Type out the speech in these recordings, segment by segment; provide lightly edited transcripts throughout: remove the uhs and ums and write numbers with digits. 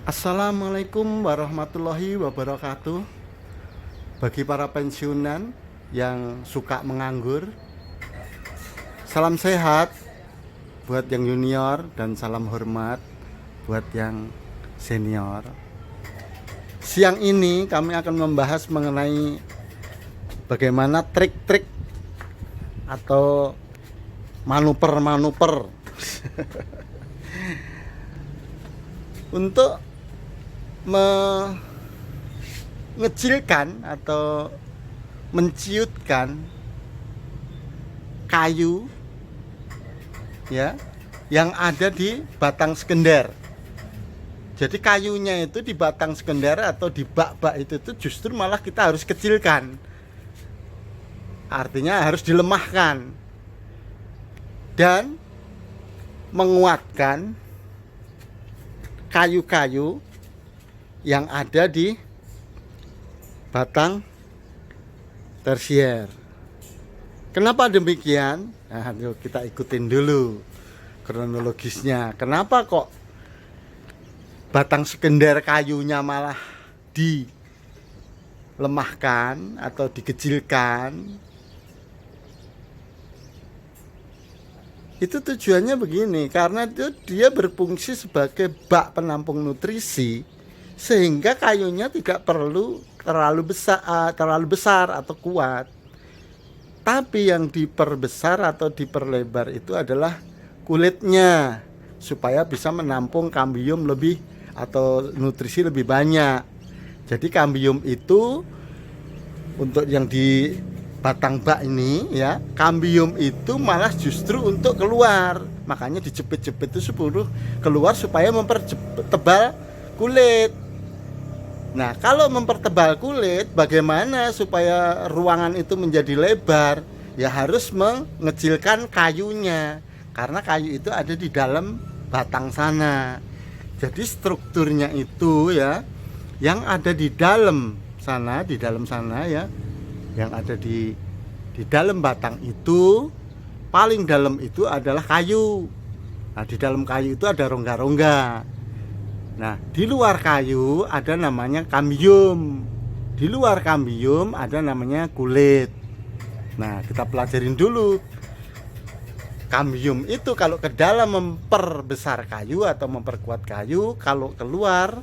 Assalamualaikum warahmatullahi wabarakatuh. Bagi para pensiunan yang suka menganggur, salam sehat buat yang junior dan salam hormat buat yang senior. Siang ini kami akan membahas mengenai bagaimana trik-trik atau manuver-manuver untuk mengecilkan atau menciutkan kayu ya yang ada di batang sekender. Jadi kayunya itu di batang sekender atau di bak-bak itu justru malah kita harus kecilkan. Artinya harus dilemahkan dan menguatkan kayu-kayu yang ada di batang tersier. Kenapa demikian? Nah, yuk kita ikutin dulu kronologisnya. Kenapa kok batang sekender kayunya malah dilemahkan atau dikecilkan? Itu tujuannya begini, karena itu dia berfungsi sebagai bak penampung nutrisi, sehingga kayunya tidak perlu terlalu besar atau kuat. Tapi yang diperbesar atau diperlebar itu adalah kulitnya, supaya bisa menampung kambium lebih atau nutrisi lebih banyak. Jadi kambium itu untuk yang di batang bak ini ya, kambium itu malah justru untuk keluar, makanya dijepit-jepit itu 10 keluar supaya mempertebal kulit. Nah, kalau mempertebal kulit, bagaimana supaya ruangan itu menjadi lebar? Ya harus mengecilkan kayunya, karena kayu itu ada di dalam batang sana. Jadi strukturnya itu ya, yang ada di dalam sana ya, yang ada di dalam batang itu, paling dalam itu adalah kayu. Nah, di dalam kayu itu ada rongga-rongga. Nah, di luar kayu ada namanya kambium. Di luar kambium ada namanya kulit. Nah, kita pelajarin dulu. Kambium itu kalau ke dalam memperbesar kayu atau memperkuat kayu, kalau keluar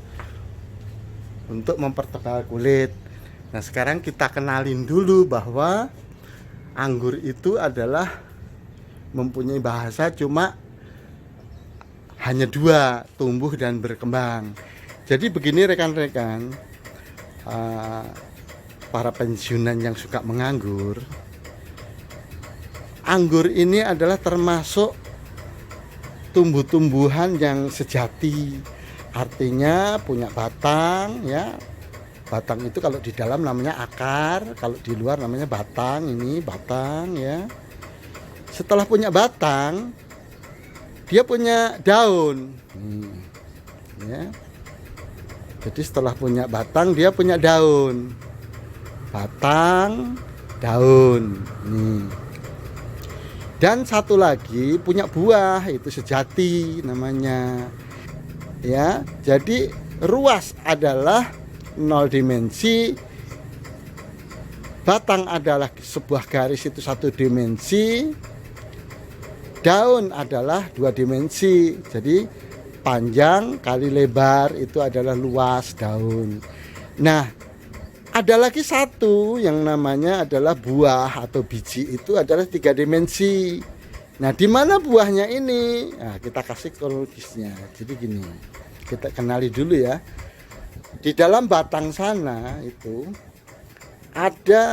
untuk mempertebal kulit. Nah, sekarang kita kenalin dulu bahwa anggur itu adalah mempunyai bahasa cuma hanya dua, tumbuh dan berkembang. Jadi begini rekan-rekan, para pensiunan yang suka menganggur, anggur ini adalah termasuk tumbuh-tumbuhan yang sejati. Artinya punya batang ya. Batang itu kalau di dalam namanya akar, kalau di luar namanya batang. Ini batang ya. Setelah punya batang, dia punya daun. Ya. Jadi setelah punya batang, dia punya daun. Batang, daun. Nih. Dan satu lagi punya buah, itu sejati namanya. Ya, jadi ruas adalah 0 dimensi, batang adalah sebuah garis itu 1 dimensi, daun adalah 2 dimensi. Jadi panjang kali lebar itu adalah luas daun. Nah, ada lagi satu yang namanya adalah buah atau biji, itu adalah 3 dimensi. Nah, di mana buahnya ini? Nah, kita kasih kronologisnya. Jadi gini, kita kenali dulu ya. Di dalam batang sana itu ada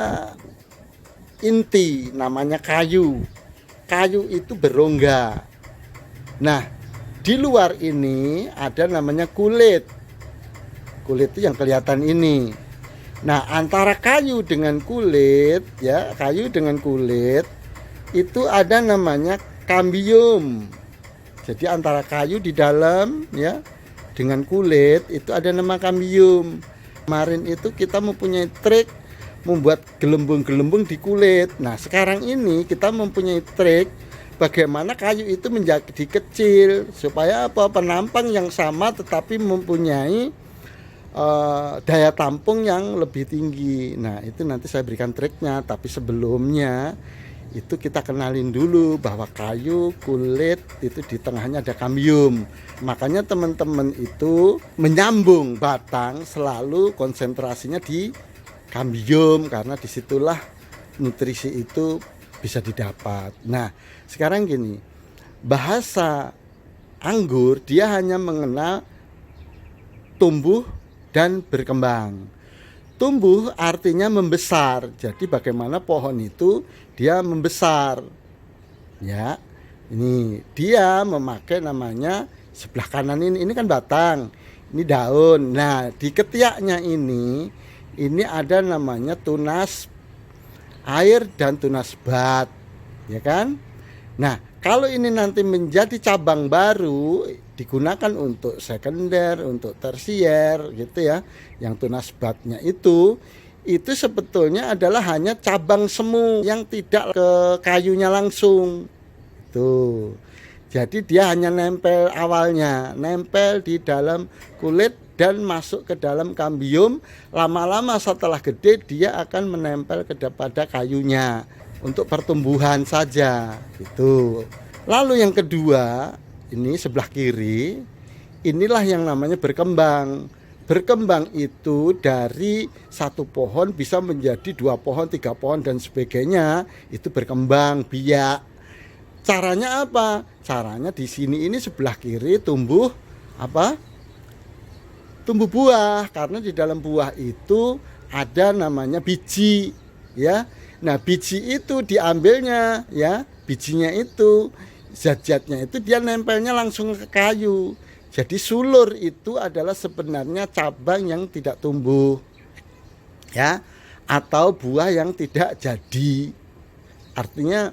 inti namanya kayu. Kayu itu berongga. Nah, di luar ini ada namanya kulit. Kulit itu yang kelihatan ini. Nah, antara kayu dengan kulit ya, kayu dengan kulit itu ada namanya kambium. Jadi antara kayu di dalam ya dengan kulit itu ada nama kambium. Kemarin itu kita mempunyai trik membuat gelembung-gelembung di kulit. Nah, sekarang ini kita mempunyai trik bagaimana kayu itu menjadi kecil supaya apa, penampang yang sama tetapi mempunyai daya tampung yang lebih tinggi. Nah, itu nanti saya berikan triknya, tapi sebelumnya itu kita kenalin dulu bahwa kayu kulit itu di tengahnya ada kambium. Makanya teman-teman itu menyambung batang selalu konsentrasinya di kambium, karena disitulah nutrisi itu bisa didapat. Nah, sekarang gini, bahasa anggur dia hanya mengenal tumbuh dan berkembang. Tumbuh artinya membesar. Jadi bagaimana pohon itu dia membesar. Ya. Ini dia memakai namanya sebelah kanan ini kan batang. Ini daun. Nah, di ketiaknya ini ada namanya tunas air dan tunas bat. Ya kan? Nah, kalau ini nanti menjadi cabang baru, digunakan untuk sekunder, untuk tersier gitu ya. Yang tunas batnya itu sebetulnya adalah hanya cabang semu yang tidak ke kayunya langsung. Tuh. Jadi dia hanya nempel awalnya, nempel di dalam kulit dan masuk ke dalam kambium. Lama-lama setelah gede dia akan menempel kepada kayunya untuk pertumbuhan saja gitu. Lalu yang kedua, ini sebelah kiri, inilah yang namanya berkembang. Berkembang itu dari satu pohon bisa menjadi 2 pohon, 3 pohon dan sebagainya. Itu berkembang biak. Caranya apa? Caranya di sini ini sebelah kiri tumbuh apa? Tumbuh buah, karena di dalam buah itu ada namanya biji, ya. Nah, biji itu diambilnya, ya, bijinya itu, zat-zatnya itu dia nempelnya langsung ke kayu. Jadi sulur itu adalah sebenarnya cabang yang tidak tumbuh, ya, atau buah yang tidak jadi, artinya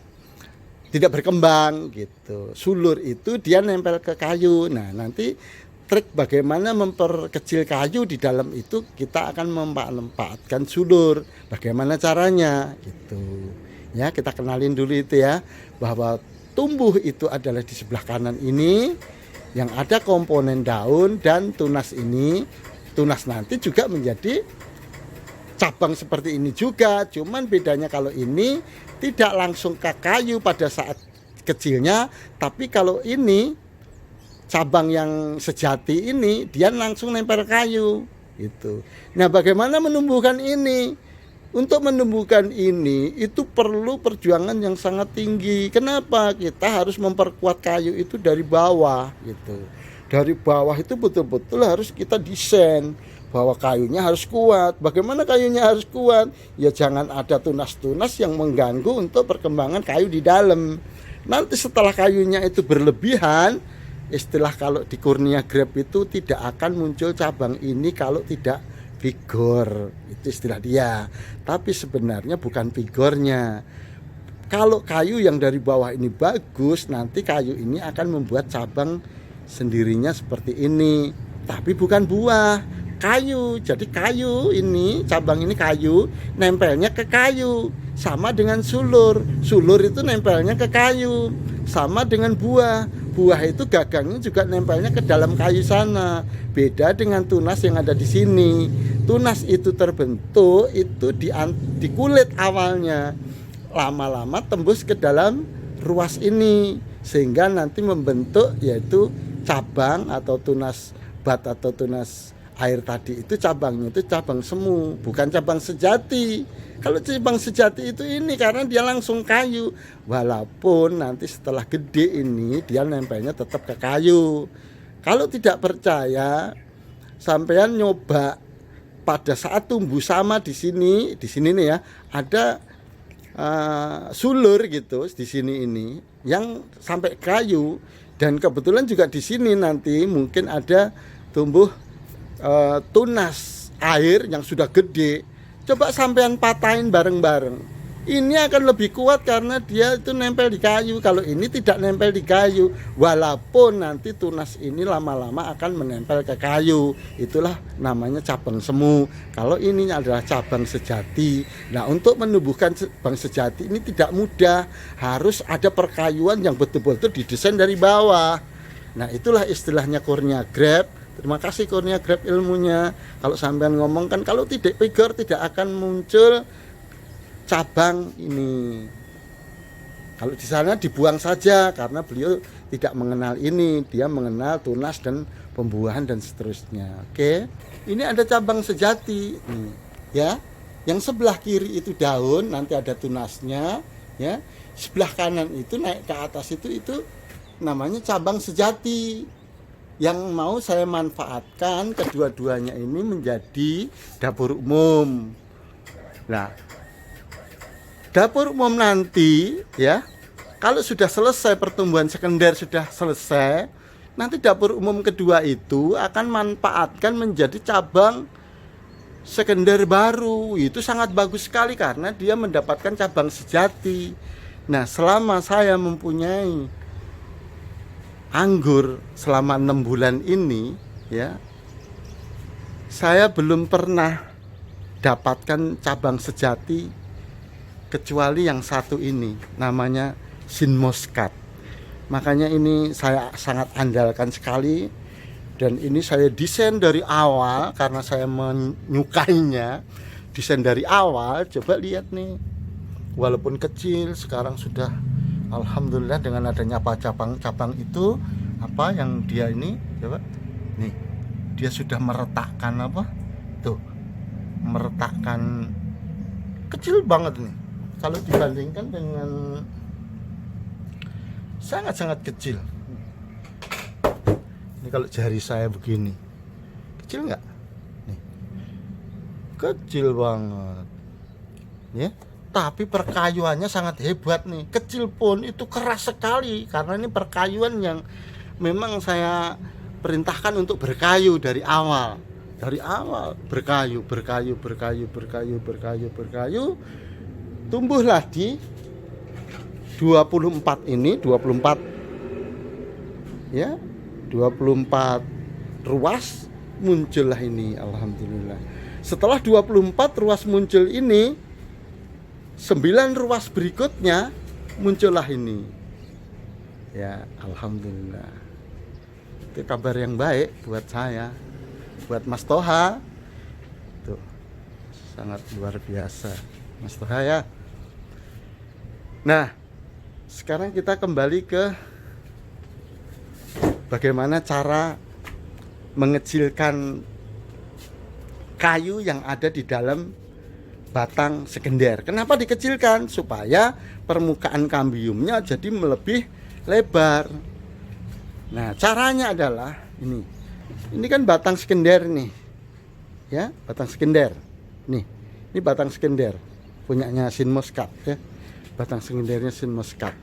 tidak berkembang gitu. Sulur itu dia nempel ke kayu. Nah, nanti trik bagaimana memperkecil kayu di dalam itu kita akan memanfaatkan sulur. Bagaimana caranya gitu. Ya, kita kenalin dulu itu ya, bahwa tumbuh itu adalah di sebelah kanan ini yang ada komponen daun dan tunas ini. Tunas nanti juga menjadi cabang seperti ini juga, cuman bedanya kalau ini tidak langsung ke kayu pada saat kecilnya, tapi kalau ini cabang yang sejati ini dia langsung nempel kayu gitu. Nah, bagaimana menumbuhkan ini? Untuk menumbuhkan ini itu perlu perjuangan yang sangat tinggi. Kenapa? Kita harus memperkuat kayu itu dari bawah gitu. Dari bawah itu betul-betul harus kita desain bahwa kayunya harus kuat. Bagaimana kayunya harus kuat? Ya jangan ada tunas-tunas yang mengganggu untuk perkembangan kayu di dalam. Nanti setelah kayunya itu berlebihan, istilah kalau di Kurnia Grape itu tidak akan muncul cabang ini kalau tidak vigor. Itu istilah dia. Tapi sebenarnya bukan vigornya. Kalau kayu yang dari bawah ini bagus, nanti kayu ini akan membuat cabang sendirinya seperti ini. Tapi bukan buah, kayu. Jadi kayu ini, cabang ini kayu, nempelnya ke kayu. Sama dengan sulur. Sulur itu nempelnya ke kayu. Sama dengan buah. Buah itu gagangnya juga nempelnya ke dalam kayu sana. Beda dengan tunas yang ada di sini. Tunas itu terbentuk itu di kulit awalnya. Lama-lama tembus ke dalam ruas ini. Sehingga nanti membentuk yaitu cabang atau tunas bat atau tunas air tadi itu cabangnya itu cabang semu, bukan cabang sejati. Kalau cabang sejati itu ini karena dia langsung kayu, walaupun nanti setelah gede ini dia nempelnya tetap ke kayu. Kalau tidak percaya, sampean nyoba pada saat tumbuh sama di sini nih ya, ada sulur gitu di sini ini yang sampai kayu, dan kebetulan juga di sini nanti mungkin ada tumbuh tunas air yang sudah gede. Coba sampean patahin bareng-bareng. Ini akan lebih kuat karena dia itu nempel di kayu. Kalau ini tidak nempel di kayu, walaupun nanti tunas ini lama-lama akan menempel ke kayu. Itulah namanya cabang semu. Kalau ini adalah cabang sejati. Nah, untuk menumbuhkan cabang sejati ini tidak mudah. Harus ada perkayuan yang betul-betul didesain dari bawah. Nah, itulah istilahnya Kurnia Grab. Terima kasih Kurnia Grab ilmunya. Kalau sampean ngomong kan, kalau tidak figure tidak akan muncul cabang ini. Kalau di sana dibuang saja karena beliau tidak mengenal ini, dia mengenal tunas dan pembuahan dan seterusnya. Oke, ini ada cabang sejati nih, ya. Yang sebelah kiri itu daun, nanti ada tunasnya, ya. Sebelah kanan itu naik ke atas itu namanya cabang sejati. Yang mau saya manfaatkan kedua-duanya ini menjadi dapur umum. Nah, dapur umum nanti, ya, kalau sudah selesai pertumbuhan sekunder, sudah selesai, nanti dapur umum kedua itu akan manfaatkan menjadi cabang sekunder baru. Itu sangat bagus sekali karena dia mendapatkan cabang sejati. Nah, selama saya mempunyai anggur selama 6 bulan ini, ya, saya belum pernah dapatkan cabang sejati kecuali yang satu ini, namanya Sin Muscat. Makanya ini saya sangat andalkan sekali, dan ini saya desain dari awal karena saya menyukainya. Desain dari awal, coba lihat nih, walaupun kecil sekarang sudah alhamdulillah dengan adanya cabang-cabang itu, apa yang dia ini, coba nih, dia sudah meretakkan apa tuh, meretakkan kecil banget nih. Kalau dibandingkan dengan sangat-sangat kecil. Ini kalau jari saya begini, kecil nggak? Nih, kecil banget, ya. Tapi perkayuannya sangat hebat nih. Kecil pun itu keras sekali karena ini perkayuan yang memang saya perintahkan untuk berkayu dari awal. Dari awal berkayu. Tumbuhlah di 24 ini, 24, ya, 24 ruas muncullah ini, alhamdulillah. Setelah 24 ruas muncul ini, 9 ruas berikutnya muncullah ini, ya, alhamdulillah. Itu kabar yang baik buat saya, buat Mas Toha. Tuh, sangat luar biasa Mas Toha, ya. Nah, sekarang kita kembali ke bagaimana cara mengecilkan kayu yang ada di dalam batang sekunder. Kenapa dikecilkan? Supaya permukaan kambiumnya jadi lebih lebar. Nah, caranya adalah ini. Ini kan batang sekunder nih, ya, batang sekunder. Nih, ini batang sekunder punyanya Sin Muscat, ya. Batang sekundernya Sin Muscat,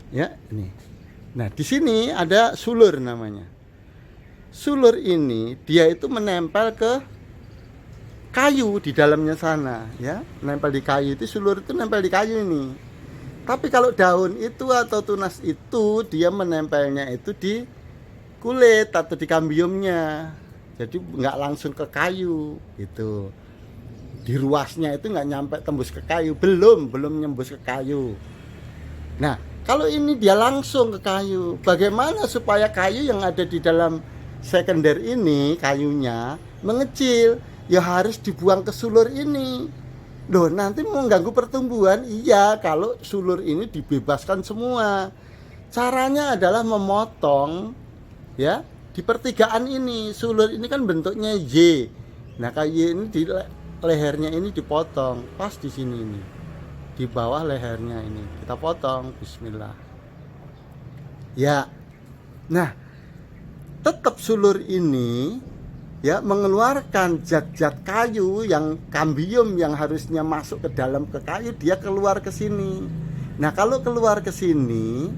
ya, ini. Nah, di sini ada sulur namanya. Sulur ini dia itu menempel ke kayu di dalamnya sana, ya. Menempel di kayu itu, sulur itu nempel di kayu ini. Tapi kalau daun itu atau tunas itu dia menempelnya itu di kulit atau di kambiumnya. Jadi nggak langsung ke kayu gitu. Di ruasnya itu nggak nyampe tembus ke kayu, belum nyembus ke kayu. Nah, kalau ini dia langsung ke kayu, bagaimana supaya kayu yang ada di dalam sekunder ini, kayunya mengecil? Ya harus dibuang ke sulur ini. Loh, nanti mengganggu pertumbuhan. Iya, kalau sulur ini dibebaskan semua. Caranya adalah memotong, ya, di pertigaan ini. Sulur ini kan bentuknya Y. Nah, kayu ini di lehernya ini dipotong pas di sini ini, di bawah lehernya ini kita potong. Bismillah, ya. Nah, tetap sulur ini, ya, mengeluarkan zat-zat kayu yang kambium yang harusnya masuk ke dalam ke kayu, dia keluar ke sini. Nah, kalau keluar ke sini,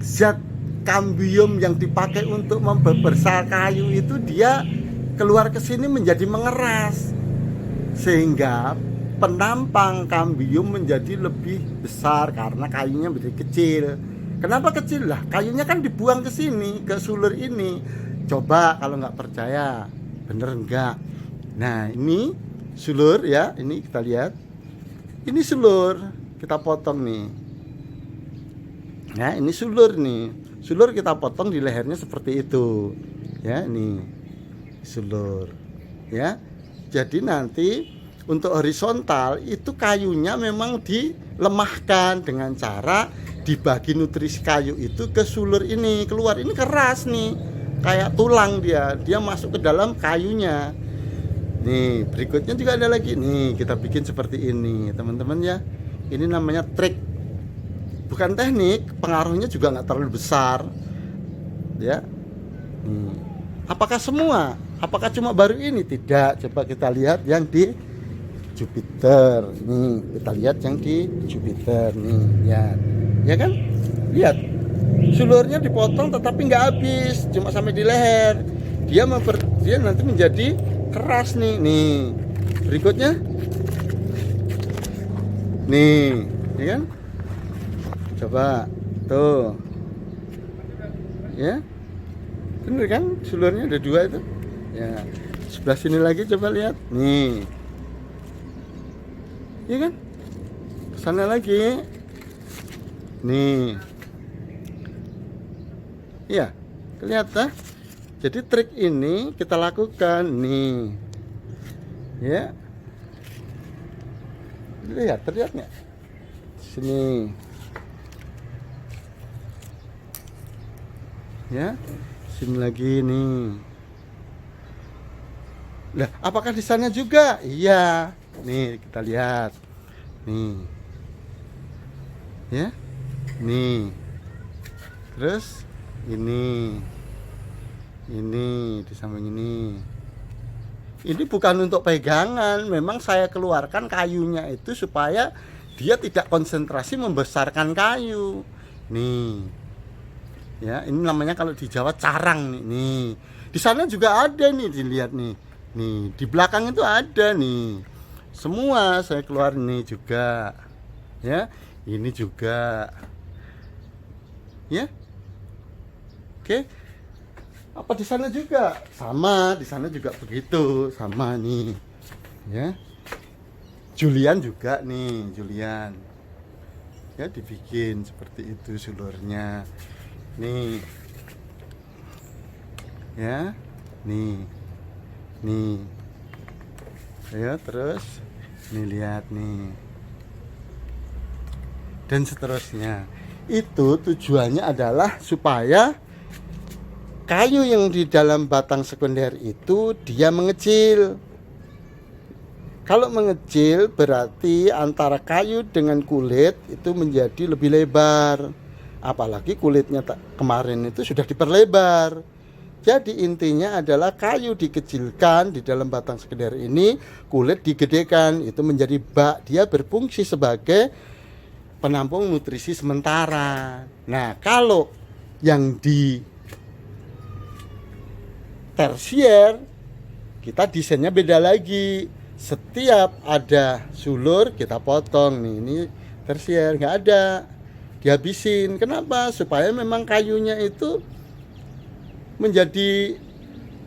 zat kambium yang dipakai untuk memperbesar kayu itu dia keluar ke sini menjadi mengeras, sehingga penampang kambium menjadi lebih besar karena kayunya menjadi kecil. Kenapa kecil lah? Kayunya kan dibuang ke sini, ke sulur ini. Coba kalau nggak percaya, bener nggak? Nah ini sulur ya, ini kita lihat. Ini sulur, kita potong nih. Nah ini sulur nih. Sulur kita potong di lehernya seperti itu. Ya ini sulur. Ya, jadi nanti untuk horizontal itu kayunya memang dilemahkan dengan cara dibagi nutrisi kayu itu ke sulur ini keluar. Ini keras nih, kayak tulang dia masuk ke dalam kayunya. Nih berikutnya juga ada lagi nih, kita bikin seperti ini teman-teman ya. Ini namanya trik, bukan teknik, pengaruhnya juga nggak terlalu besar ya. Nih. Apakah semua? Apakah cuma baru ini? Tidak. Coba kita lihat yang di Jupiter. Nih, kita lihat yang di Jupiter nih, ya. Ya kan? Lihat. Sulurnya dipotong tetapi nggak habis, cuma sampai di leher. Dia nanti menjadi keras nih. Nih. Berikutnya. Nih, ya kan? Coba. Tuh. Ya. Bener kan? Sulurnya ada 2 itu. Ya. Sebelah sini lagi coba lihat. Nih. Iya kan? Kesana lagi. Nih. Iya, kelihatan. Jadi trik ini kita lakukan nih. Ya. Lihat, terlihat nggak? Sini. Ya. Sini lagi nih. Lah, apakah di sana juga? Iya. Nih, kita lihat. Nih. Ya. Nih. Terus ini di samping ini. Ini bukan untuk pegangan, memang saya keluarkan kayunya itu supaya dia tidak konsentrasi membesarkan kayu. Nih. Ya, ini namanya kalau di Jawa carang nih. Nih. Di sana juga ada nih, dilihat nih. Nih, di belakang itu ada nih. Semua saya keluar nih juga. Ya, ini juga. Ya. Oke. Apa di sana juga? Sama, di sana juga begitu, sama nih. Ya. Julian juga nih, Julian. Ya, dibikin seperti itu sulurnya. Nih. Ya. Nih. Nih. Ayo terus. Nih lihat nih. Dan seterusnya. Itu tujuannya adalah supaya kayu yang di dalam batang sekunder itu dia mengecil. Kalau mengecil berarti antara kayu dengan kulit itu menjadi lebih lebar. Apalagi kulitnya kemarin itu sudah diperlebar. Jadi intinya adalah kayu dikecilkan di dalam batang sekunder ini, kulit digedekan, itu menjadi bak. Dia berfungsi sebagai penampung nutrisi sementara. Nah, kalau yang di tersier kita desainnya beda lagi. Setiap ada sulur kita potong nih. Ini tersier nggak ada, dihabisin. Kenapa? Supaya memang kayunya itu menjadi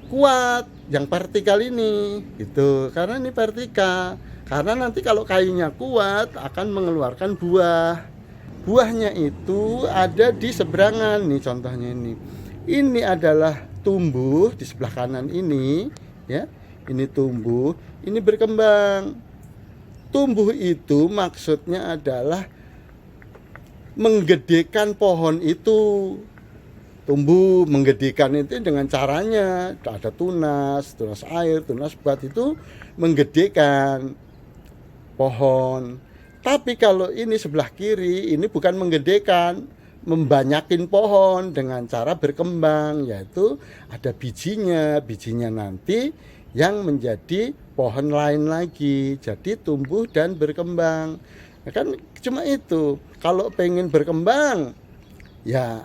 kuat yang vertikal ini gitu. Karena ini vertikal. Karena nanti kalau kayunya kuat akan mengeluarkan buah. Buahnya itu ada di seberangan nih, contohnya ini. Ini adalah tumbuh di sebelah kanan ini, ya. Ini tumbuh, ini berkembang. Tumbuh itu maksudnya adalah menggedekan pohon itu. Tumbuh menggedekan itu dengan caranya ada tunas air, tunas bat itu menggedekan pohon. Tapi kalau ini sebelah kiri, ini bukan menggedekan, membanyakin pohon dengan cara berkembang, yaitu ada bijinya nanti yang menjadi pohon lain lagi, jadi tumbuh dan berkembang. Ya kan cuma itu. Kalau pengen berkembang, ya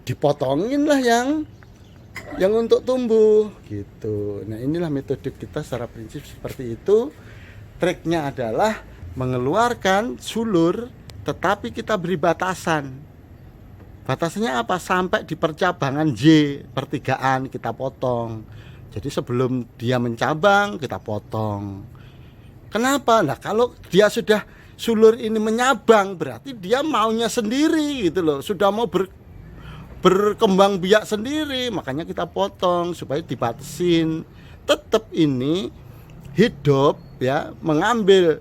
dipotongin lah yang untuk tumbuh gitu. Nah inilah metode kita secara prinsip seperti itu. Triknya adalah mengeluarkan sulur, tetapi kita beri batasan. Batasannya apa? Sampai di percabangan J, pertigaan kita potong. Jadi sebelum dia mencabang, kita potong. Kenapa? Nah, kalau dia sudah sulur ini menyabang, berarti dia maunya sendiri gitu loh. Sudah mau berkembang biak sendiri, makanya kita potong supaya dibatasin. Tetap ini hidup ya, mengambil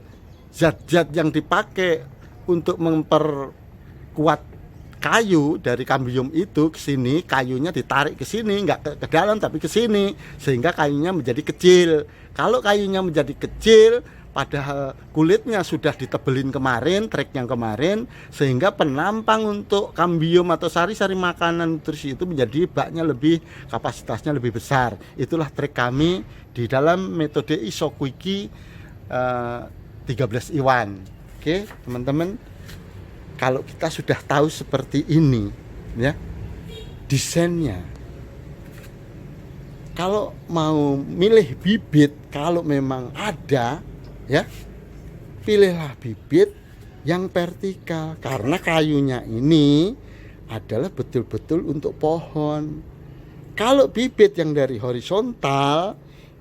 zat-zat yang dipakai untuk memperkuat kayu dari kambium itu ke sini, kayunya ditarik ke sini, nggak ke dalam tapi ke sini, sehingga kayunya menjadi kecil. Kalau kayunya menjadi kecil, padahal kulitnya sudah ditebelin kemarin, trik yang kemarin, sehingga penampang untuk kambium atau sari-sari makanan nutrisi itu menjadi baknya lebih, kapasitasnya lebih besar. Itulah trik kami di dalam metode Isokuiki 13 Iwan. Oke, teman-teman, kalau kita sudah tahu seperti ini ya, desainnya, kalau mau milih bibit, kalau memang ada ya, pilihlah bibit yang vertikal, karena kayunya ini adalah betul-betul untuk pohon. Kalau bibit yang dari horizontal,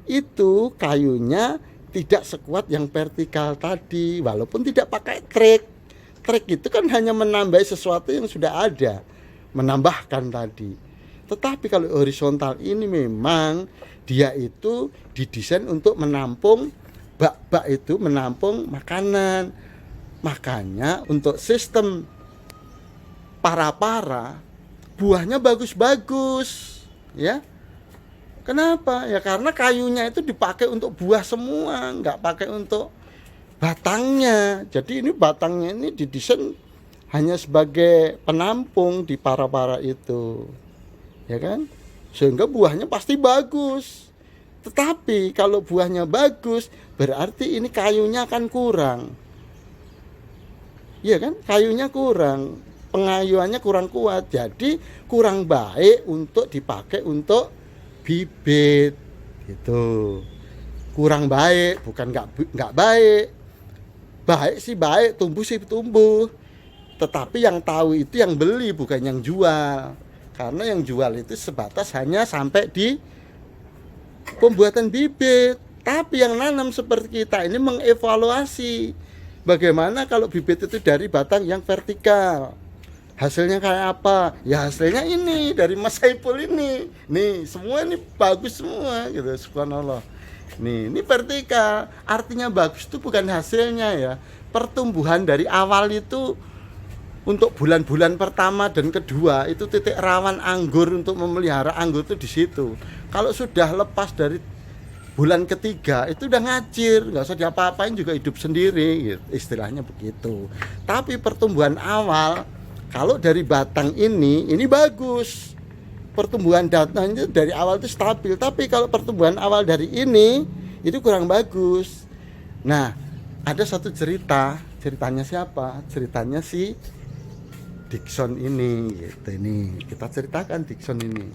itu kayunya tidak sekuat yang vertikal tadi, walaupun tidak pakai trik. Trik itu kan hanya menambah sesuatu yang sudah ada, menambahkan tadi. Tetapi kalau horizontal ini memang dia itu didesain untuk menampung, bak-bak itu menampung makanan. Makanya untuk sistem para-para, buahnya bagus-bagus ya. Kenapa? Ya karena kayunya itu dipakai untuk buah semua, nggak pakai untuk batangnya. Jadi ini batangnya ini didesain hanya sebagai penampung di para-para itu, ya kan? Sehingga buahnya pasti bagus. Tetapi kalau buahnya bagus, berarti ini kayunya akan kurang. Iya kan? Kayunya kurang, pengayuannya kurang kuat. Jadi kurang baik untuk dipakai untuk bibit gitu. Kurang baik, bukan nggak baik. Baik sih baik, tumbuh sih tumbuh. Tetapi yang tahu itu yang beli, bukan yang jual. Karena yang jual itu sebatas hanya sampai di pembuatan bibit. Tapi yang nanam seperti kita ini mengevaluasi bagaimana kalau bibit itu dari batang yang vertikal. Hasilnya kayak apa? Ya hasilnya ini dari Mas Saiful ini. Nih, semua ini bagus semua gitu, subhanallah. Nih, ini vertikal. Artinya bagus itu bukan hasilnya ya. Pertumbuhan dari awal itu untuk bulan-bulan pertama dan kedua itu titik rawan anggur untuk memelihara anggur itu di situ. Kalau sudah lepas dari bulan ketiga itu udah ngacir, nggak usah diapa-apain juga hidup sendiri gitu, istilahnya begitu. Tapi pertumbuhan awal kalau dari batang ini bagus. Pertumbuhan datanya dari awal itu stabil. Tapi kalau pertumbuhan awal dari ini itu kurang bagus. Nah, ada satu cerita. Ceritanya siapa? Ceritanya si Dickson ini gitu. Ini kita ceritakan Dickson ini.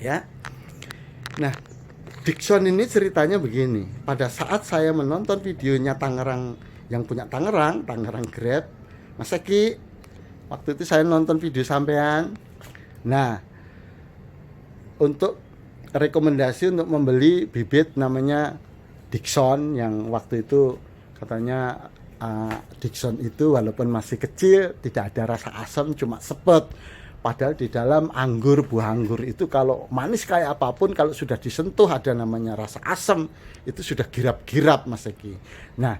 Ya. Nah, Dickson ini ceritanya begini. Pada saat saya menonton videonya Tangerang, yang punya Tangerang Grab, Mas Eki, waktu itu saya nonton video sampean. Nah, untuk rekomendasi untuk membeli bibit namanya Dickson, yang waktu itu katanya Dickson itu walaupun masih kecil tidak ada rasa asam, cuma sepet. Padahal di dalam anggur, buah anggur itu kalau manis kayak apapun, kalau sudah disentuh ada namanya rasa asam, itu sudah girap-girap Mas Eki. Nah,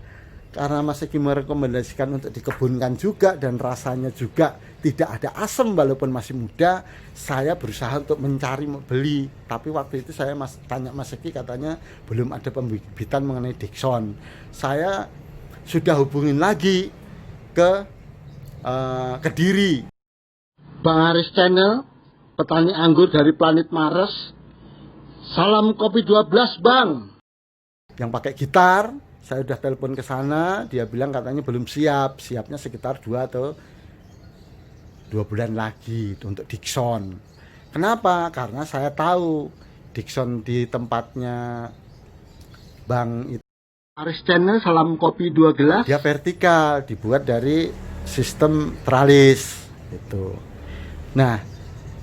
karena Mas Eki merekomendasikan untuk dikebunkan juga dan rasanya juga tidak ada asam walaupun masih muda, saya berusaha untuk mencari beli. Tapi waktu itu saya tanya Mas Eki, katanya belum ada pembibitan mengenai Dickson. Saya sudah hubungin lagi ke Kediri, Bang Aris Channel, petani anggur dari planet Mars. Salam kopi 12 Bang. Yang pakai gitar, saya udah telepon ke sana, dia bilang katanya belum siap, siapnya sekitar 2 atau 2 bulan lagi untuk Dickson. Kenapa? Karena saya tahu Dickson di tempatnya Bang itu Aris Channel Salam Kopi 2 gelas. Dia vertikal, dibuat dari sistem tralis itu. Nah,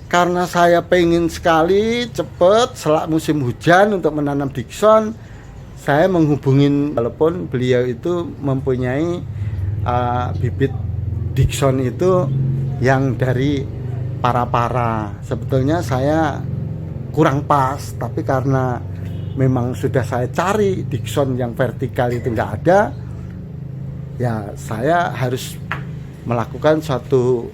karena saya pengen sekali cepet selak musim hujan untuk menanam Dickson, saya menghubungin, walaupun beliau itu mempunyai bibit Dickson itu yang dari para-para. Sebetulnya saya kurang pas, tapi karena memang sudah saya cari Dickson yang vertikal itu nggak ada, ya saya harus melakukan suatu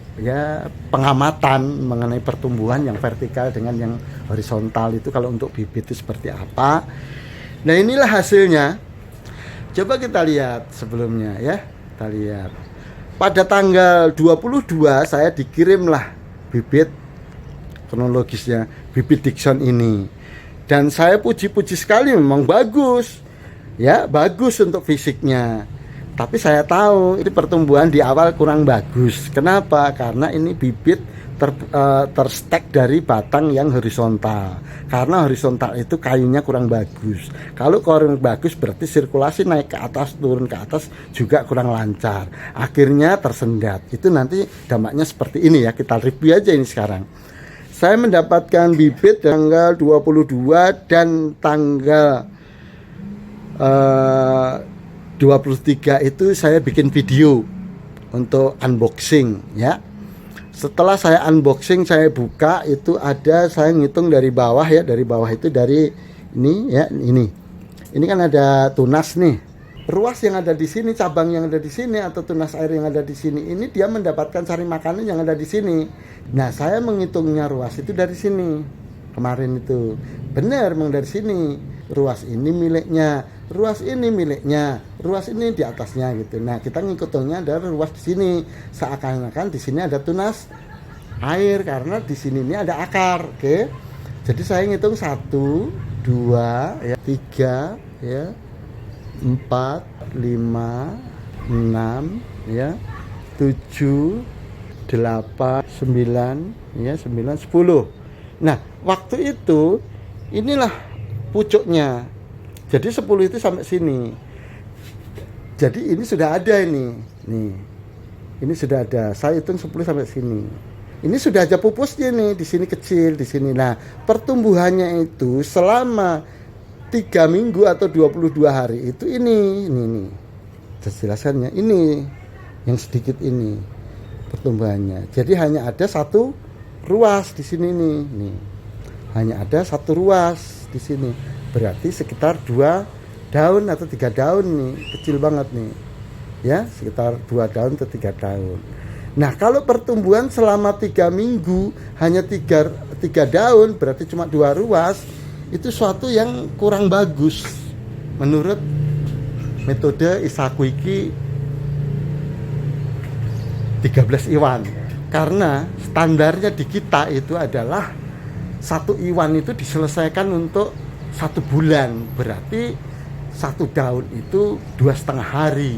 pengamatan mengenai pertumbuhan yang vertikal dengan yang horizontal itu kalau untuk bibit itu seperti apa. Nah, inilah hasilnya. Coba kita lihat sebelumnya ya. Kita lihat. Pada tanggal 22 saya dikirimlah bibit, kronologisnya bibit Dickson ini. Dan saya puji-puji sekali, memang bagus. Ya, bagus untuk fisiknya. Tapi saya tahu ini pertumbuhan di awal kurang bagus. Kenapa? Karena ini bibit terstek dari batang yang horizontal. Karena horizontal itu kayunya kurang bagus. Kalau kurang bagus berarti sirkulasi naik ke atas, turun ke atas juga kurang lancar. Akhirnya tersendat. Itu nanti dampaknya seperti ini ya. Kita review aja ini sekarang. Saya mendapatkan bibit tanggal 22 dan tanggal 23 itu saya bikin video untuk unboxing ya. Setelah saya unboxing, saya buka, itu ada, saya ngitung dari bawah ya, dari bawah itu dari ini ya, ini kan ada tunas nih. Ruas yang ada di sini, cabang yang ada di sini, atau tunas air yang ada di sini, ini dia mendapatkan cari makanan yang ada di sini. Nah, saya menghitungnya ruas itu dari sini. Kemarin itu benar memang dari sini. Ruas ini miliknya, ruas ini miliknya, ruas ini di atasnya gitu. Nah, kita ngikutnya dari ruas di sini. Seakan-akan di sini ada tunas air karena di sini ini ada akar, oke. Jadi saya ngitung 1, 2, ya, 3, ya, 4, 5, 6, ya, 7, 8, 9, ya, 9, 10. Nah, waktu itu inilah pucuknya. Jadi 10 itu sampai sini. Jadi ini sudah ada ini. Nih. Ini sudah ada. Saya hitung 10 sampai sini. Ini sudah aja pupusnya nih, di sini kecil, di sini. Nah, pertumbuhannya itu selama 3 minggu atau 22 hari itu ini. Jelaskannya ini yang sedikit ini pertumbuhannya. Jadi hanya ada satu ruas di sini nih. Hanya ada satu ruas di sini. Berarti sekitar 2 daun atau 3 daun nih, kecil banget nih. Ya, sekitar 2 daun atau 3 daun. Nah, kalau pertumbuhan selama 3 minggu hanya 3 daun, berarti cuma 2 ruas, itu suatu yang kurang bagus menurut metode Isakuiki 13 iwan. Karena standarnya di kita itu adalah 1 iwan itu diselesaikan untuk 1 bulan, berarti 1 daun itu 2,5 hari.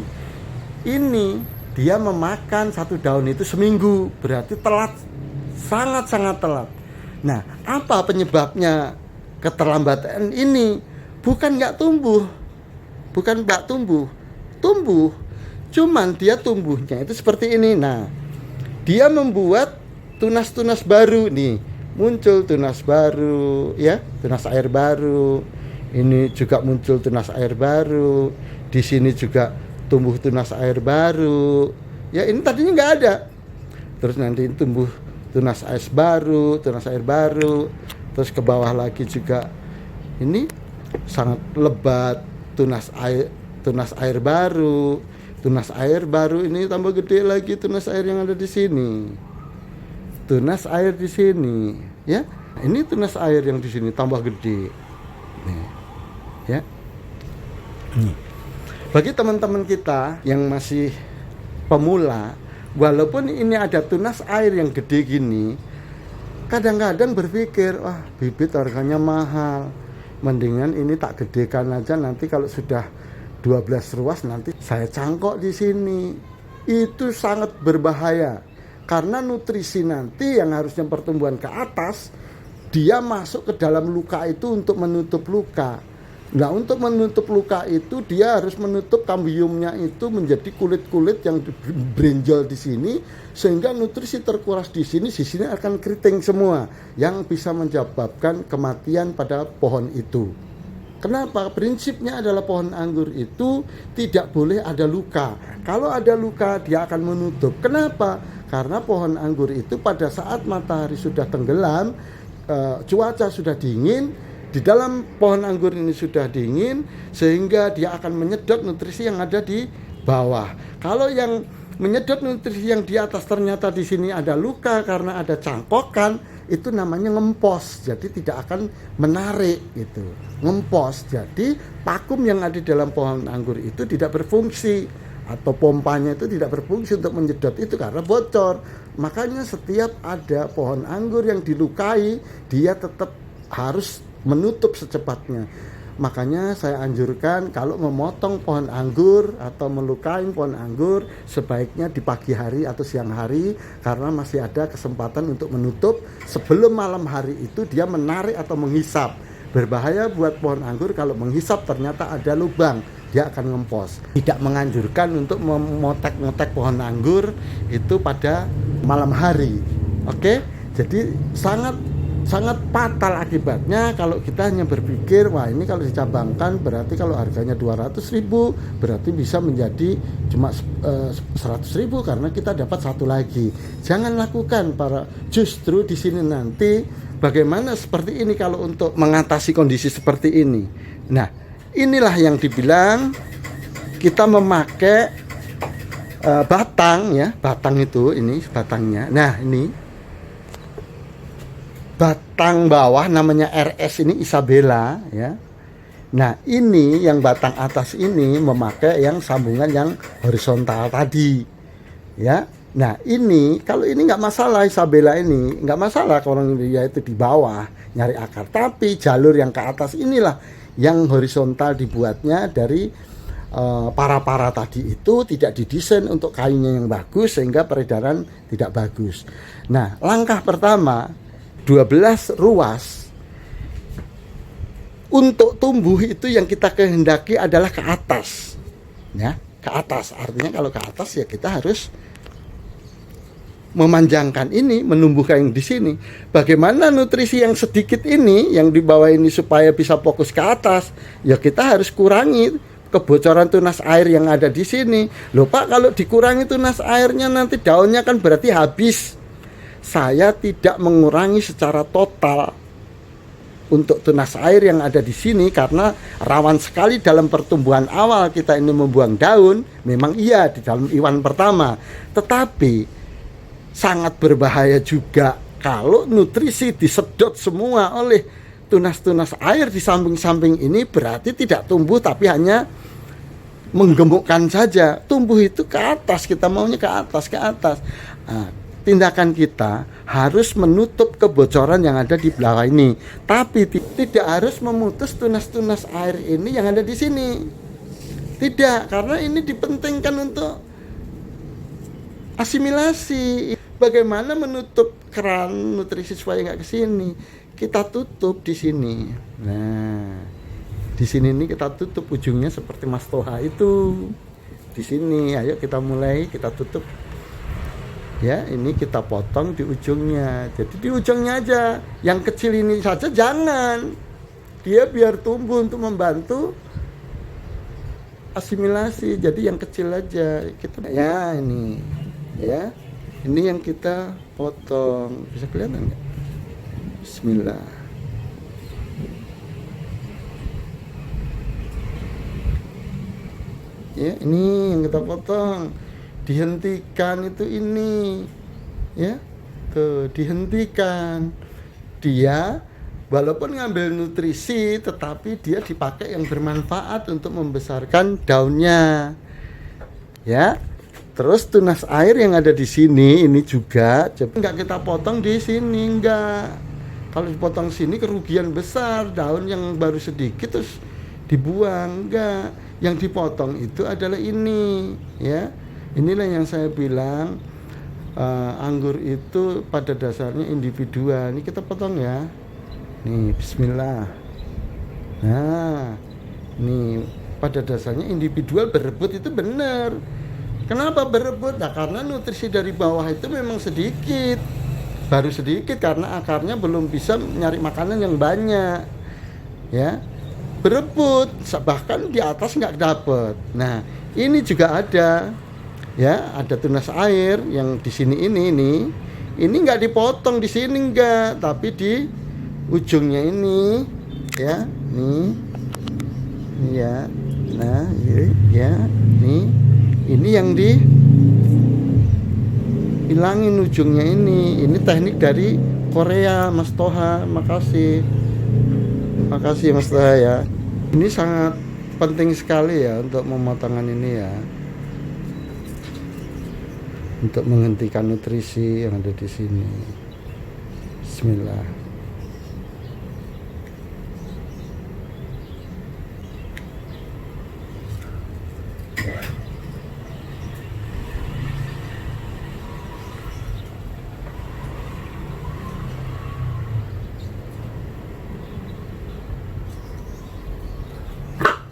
Ini dia memakan 1 daun itu seminggu, berarti telat, sangat-sangat telat. Nah, apa penyebabnya keterlambatan ini? Bukan nggak tumbuh, tumbuh, cuman dia tumbuhnya itu seperti ini. Nah, dia membuat tunas-tunas baru nih, muncul tunas baru ya, tunas air baru. Ini juga muncul tunas air baru. Di sini juga tumbuh tunas air baru. Ya, ini tadinya nggak ada. Terus nanti tumbuh tunas air baru. Terus ke bawah lagi juga ini sangat lebat, tunas air baru. Tunas air baru ini tambah gede lagi tunas air yang ada di sini. Tunas air di sini, ya. Ini tunas air yang di sini tambah gede. Nih, ya. Nih. Bagi teman-teman kita yang masih pemula, walaupun ini ada tunas air yang gede gini, kadang-kadang berpikir, wah, bibit harganya mahal. Mendingan ini tak gedekan aja, nanti kalau sudah 12 ruas nanti saya cangkok di sini. Itu sangat berbahaya. Karena nutrisi nanti yang harusnya pertumbuhan ke atas, dia masuk ke dalam luka itu untuk menutup luka. Nah, untuk menutup luka itu dia harus menutup kambiumnya itu menjadi kulit-kulit yang brenjol di sini, sehingga nutrisi terkuras di sini akan keriting semua yang bisa menyebabkan kematian pada pohon itu. Kenapa? Prinsipnya adalah pohon anggur itu tidak boleh ada luka. Kalau ada luka dia akan menutup. Kenapa? Karena pohon anggur itu pada saat matahari sudah tenggelam, cuaca sudah dingin, di dalam pohon anggur ini sudah dingin, sehingga dia akan menyedot nutrisi yang ada di bawah. Kalau yang menyedot nutrisi yang di atas ternyata di sini ada luka karena ada cangkokan, itu namanya ngempos. Jadi tidak akan menarik itu. Ngempos. Jadi vakum yang ada di dalam pohon anggur itu tidak berfungsi, atau pompanya itu tidak berfungsi untuk menyedot itu karena bocor. Makanya setiap ada pohon anggur yang dilukai, dia tetap harus menutup secepatnya. Makanya saya anjurkan kalau memotong pohon anggur atau melukai pohon anggur, sebaiknya di pagi hari atau siang hari, karena masih ada kesempatan untuk menutup sebelum malam hari itu dia menarik atau menghisap. Berbahaya buat pohon anggur kalau menghisap ternyata ada lubang, dia akan ngempos. Tidak menganjurkan untuk memotek-motek pohon anggur itu pada malam hari. Oke? Jadi sangat fatal akibatnya kalau kita hanya berpikir, wah ini kalau dicabangkan berarti kalau harganya 200.000 berarti bisa menjadi cuma 100.000 karena kita dapat satu lagi. Jangan lakukan justru di sini nanti bagaimana seperti ini kalau untuk mengatasi kondisi seperti ini. Nah, inilah yang dibilang kita memakai batang ya, batang itu ini batangnya. Nah, ini batang bawah namanya RS ini Isabella ya. Nah, ini yang batang atas ini memakai yang sambungan yang horizontal tadi ya. Nah, ini kalau ini nggak masalah, Isabella ini nggak masalah kalau dia itu di bawah nyari akar, tapi jalur yang ke atas inilah yang horizontal dibuatnya dari para tadi itu tidak didesain untuk kayunya yang bagus sehingga peredaran tidak bagus. Nah, langkah pertama 12 ruas untuk tumbuh itu yang kita kehendaki adalah ke atas ya, ke atas. Artinya kalau ke atas ya kita harus memanjangkan ini, menumbuhkan yang di sini. Bagaimana nutrisi yang sedikit ini yang di bawah ini supaya bisa fokus ke atas? Ya kita harus kurangi kebocoran tunas air yang ada di sini. Loh Pak, kalau dikurangi tunas airnya nanti daunnya kan berarti habis. Saya tidak mengurangi secara total untuk tunas air yang ada di sini karena rawan sekali dalam pertumbuhan awal kita ini membuang daun. Memang iya di dalam iwan pertama, tetapi sangat berbahaya juga kalau nutrisi disedot semua oleh tunas-tunas air di samping-samping ini, berarti tidak tumbuh tapi hanya menggemukkan saja. Tumbuh itu ke atas, kita maunya ke atas, ke atas. Nah, tindakan kita harus menutup kebocoran yang ada di bawah ini, tapi tidak harus memutus tunas-tunas air ini yang ada di sini. Tidak, karena ini dipentingkan untuk asimilasi. Bagaimana menutup keran nutrisi supaya nggak ke sini? Kita tutup di sini. Nah, di sini ini kita tutup ujungnya seperti Mas Toha itu. Di sini, ayo kita mulai, kita tutup. Ya, ini kita potong di ujungnya. Jadi di ujungnya aja. Yang kecil ini saja jangan. Dia biar tumbuh untuk membantu asimilasi. Jadi yang kecil aja. Kita ya ini. Ya. Ini yang kita potong. Bisa kelihatan enggak? Bismillah. Ya, ini yang kita potong. Dihentikan itu ini ya, tuh dihentikan. Dia walaupun ngambil nutrisi tetapi dia dipakai yang bermanfaat untuk membesarkan daunnya ya. Terus tunas air yang ada di sini ini juga enggak kita potong di sini, enggak. Kalau dipotong sini kerugian besar, daun yang baru sedikit terus dibuang, enggak. Yang dipotong itu adalah ini ya. Inilah yang saya bilang anggur itu pada dasarnya individual. Ini kita potong ya. Nih, bismillah. Nah, Nih, pada dasarnya individual berebut itu benar. Kenapa berebut? Nah, karena nutrisi dari bawah itu memang sedikit, baru sedikit karena akarnya belum bisa nyari makanan yang banyak, ya. Berebut, bahkan di atas nggak dapet. Nah, ini juga ada, ya, ada tunas air yang di sini ini nggak dipotong di sini nggak, tapi di ujungnya ini, ya, nih, ya, nah, ya, nih, ini yang dihilangin ujungnya ini. Ini teknik dari Korea, Mas Toha. Makasih Mas Toha ya. Ini sangat penting sekali ya untuk pemotongan ini ya, untuk menghentikan nutrisi yang ada di sini. Bismillah.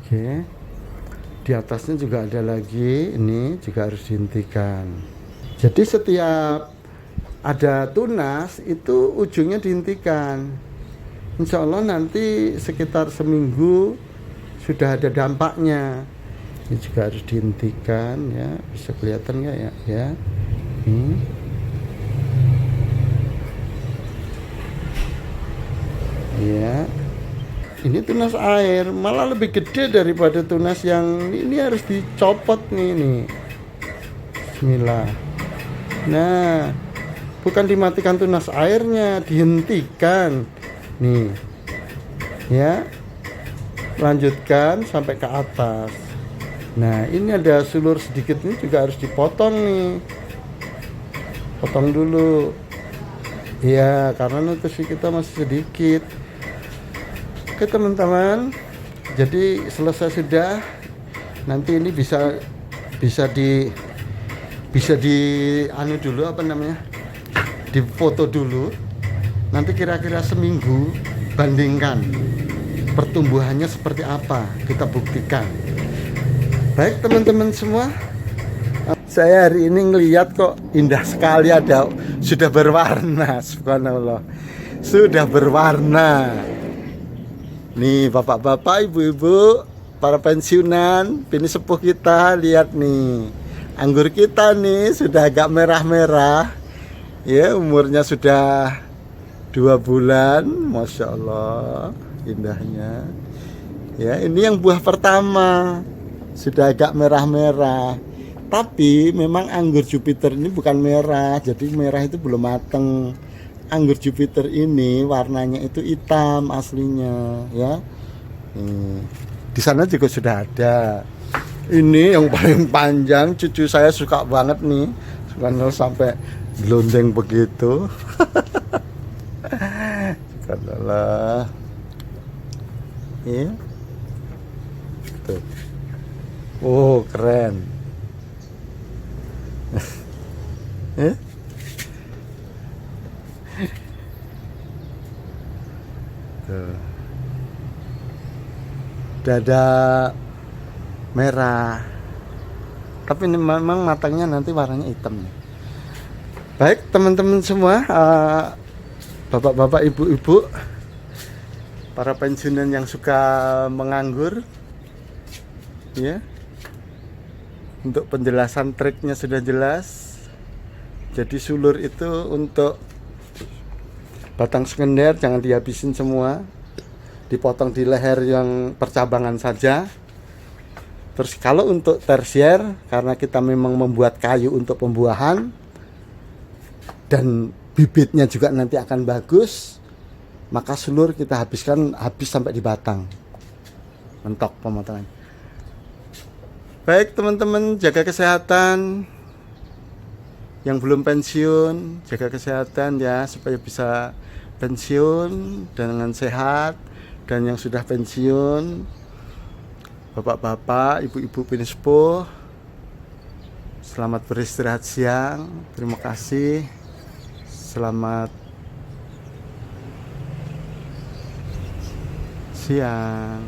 Oke, di atasnya juga ada lagi, ini juga harus dihentikan. Jadi setiap ada tunas itu ujungnya dihentikan. Insya Allah nanti sekitar seminggu sudah ada dampaknya. Ini juga harus dihentikan ya, bisa kelihatan nggak ya? Ya, ya. Ini tunas air malah lebih gede daripada tunas yang ini, harus dicopot nih. Bismillah. Nah, bukan dimatikan tunas airnya, dihentikan nih ya, lanjutkan sampai ke atas. Nah, ini ada sulur sedikit, ini juga harus dipotong nih, potong dulu ya, karena nutrisi kita masih sedikit. Oke teman-teman, jadi selesai sudah. Nanti ini bisa di anu dulu, apa namanya, difoto dulu. Nanti kira-kira seminggu bandingkan pertumbuhannya seperti apa, kita buktikan. Baik teman-teman semua, saya hari ini ngelihat kok indah sekali, ada sudah berwarna, subhanallah, sudah berwarna. Nih bapak-bapak, ibu-ibu, para pensiunan, pini sepuh kita, lihat nih, anggur kita nih sudah agak merah-merah, ya, umurnya sudah 2 bulan, masya Allah, indahnya. Ya, ini yang buah pertama, sudah agak merah-merah. Tapi memang anggur Jupiter ini bukan merah, jadi merah itu belum mateng. Anggur Jupiter ini warnanya itu hitam aslinya ya. Di sana juga sudah ada. Ini yang paling panjang, cucu saya suka banget nih, sampai gelondeng begitu. Subhanallah. Ya. Tuh. Oh, keren. Ya. Dada merah, tapi ini memang matangnya nanti warnanya hitam. Baik teman-teman semua, bapak-bapak, ibu-ibu, para pensiunan yang suka menganggur ya, untuk penjelasan triknya sudah jelas. Jadi sulur itu untuk batang sekunder jangan dihabisin semua, dipotong di leher yang percabangan saja. Terus kalau untuk tersier, karena kita memang membuat kayu untuk pembuahan dan bibitnya juga nanti akan bagus, maka sulur kita habiskan habis sampai di batang, mentok pemotongan. Baik teman-teman, jaga kesehatan. Yang belum pensiun, jaga kesehatan ya, supaya bisa pensiun dengan sehat. Dan yang sudah pensiun, bapak-bapak, ibu-ibu pini sepuh, selamat beristirahat siang. Terima kasih. Selamat siang.